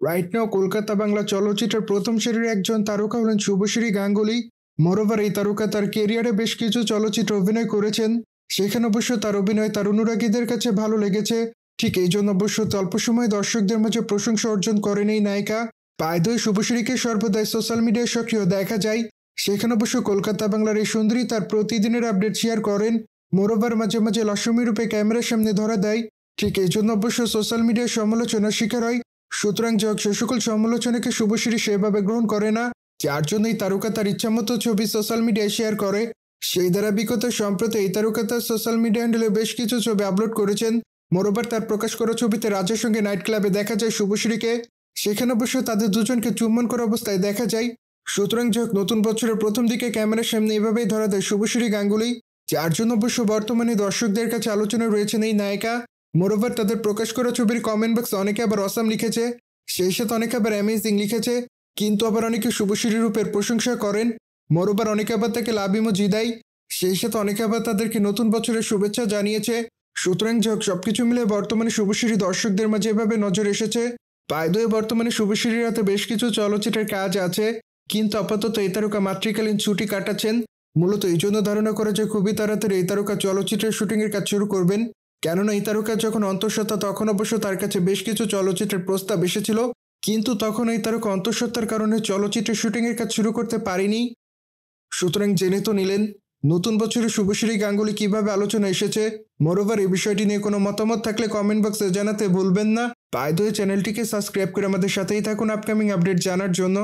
Right now Kolkata Bangla চলচ্চিত্রের প্রথম সারির একজন তারকা হলেন শুভশ্রী গাঙ্গুলি। মোরওভার এই তারকা তার কেরিয়ারে বেশ কিছু চলচ্চিত্রে অভিনয় করেছেন। সেখানে অবশ্য তার অভিনয় তার অনুরাগীদের কাছে ভালো লেগেছে। ঠিক এই জন্য অবশ্য অল্প সময় দর্শকদের মাঝে প্রশংসা অর্জন করেন এই নায়িকা। পায়দয় শুভশ্রীকে সর্বদাই সোশ্যাল মিডিয়ায় সক্রিয় দেখা যায়। সেখানে অবশ্য কলকাতা বাংলার এই সুন্দরী তার প্রতিদিনের আপডেট শেয়ার করেন। মোরওভার মাঝে মাঝে লাস্যময়ী রূপে ক্যামেরার সামনে ধরা দেয়। ঠিক এই জন্য অবশ্য সোশ্যাল মিডিয়ায় সমালোচনার শিকার হয়। সুতরাং যাক, সে সকল সমালোচনাকে শুভশ্রী সেভাবে গ্রহণ করে না, যার জন্যই তারকা তার ইচ্ছামতো ছবি সোশ্যাল মিডিয়ায় শেয়ার করে। সেই ধারাবাহিকতায় সম্প্রতি এই তারকা তার সোশ্যাল মিডিয়া হ্যান্ডেলে বেশ কিছু ছবি আপলোড করেছেন। মোরওভার তার প্রকাশ করা ছবিতে রাজের সঙ্গে নাইট ক্লাবে দেখা যায় শুভশ্রীকে। সেখানে অবশ্য তাদের দুজনকে চুম্বন করা অবস্থায় দেখা যায়। সুতরাং যাক, নতুন বছরের প্রথম দিকে ক্যামেরার সামনে এভাবেই ধরা দেয় শুভশ্রী গাঙ্গুলি, যার জন্য অবশ্য বর্তমানে দর্শকদের কাছে আলোচনা রয়েছেন এই নায়িকা। মোরওভার তাদের প্রকাশ করা ছবির কমেন্ট বক্সে অনেকে আবার অসাম লিখেছে, সেই সাথে অনেকে আবার অ্যামেজিং লিখেছে, কিন্তু আবার অনেকে শুভশ্রী রূপের প্রশংসা করেন। মোরওভার অনেকে আবার তাকে লাভ ইমোজি দেয়, সেই সাথে অনেকে আবার তাদেরকে নতুন বছরের শুভেচ্ছা জানিয়েছে। সুতরাং যাক, সবকিছু মিলে বর্তমানে শুভশ্রী দর্শকদের মাঝে এভাবে নজর এসেছে। পায়দয়ে বর্তমানে শুভশ্রীর হাতে বেশ কিছু চলচ্চিত্রের কাজ আছে, কিন্তু আপাতত এই তারকা মাতৃকালীন ছুটি কাটাচ্ছেন। মূলত এই জন্য ধারণা করা যায় খুবই তাড়াতাড়ি এই তারকা চলচ্চিত্রের শুটিংয়ের কাজ শুরু করবেন। কেননা এই তারকা যখন অন্তঃসত্ত্বা তখন অবশ্য তার কাছে বেশ কিছু চলচ্চিত্রের প্রস্তাব এসেছিল, কিন্তু তখন এই তারকা অন্তঃসত্ত্বার কারণে চলচ্চিত্রের শুটিংয়ের কাজ শুরু করতে পারেনি। সুতরাং জেনে তো নিলেন নতুন বছরে শুভশ্রী গাঙ্গুলি কিভাবে আলোচনা এসেছে। মোরওভার এই বিষয়টি নিয়ে কোনো মতামত থাকলে কমেন্ট বক্সে জানাতে ভুলবেন না। বাই দ্য ওয়ে, চ্যানেলটিকে সাবস্ক্রাইব করে আমাদের সাথেই থাকুন আপকামিং আপডেট জানার জন্য।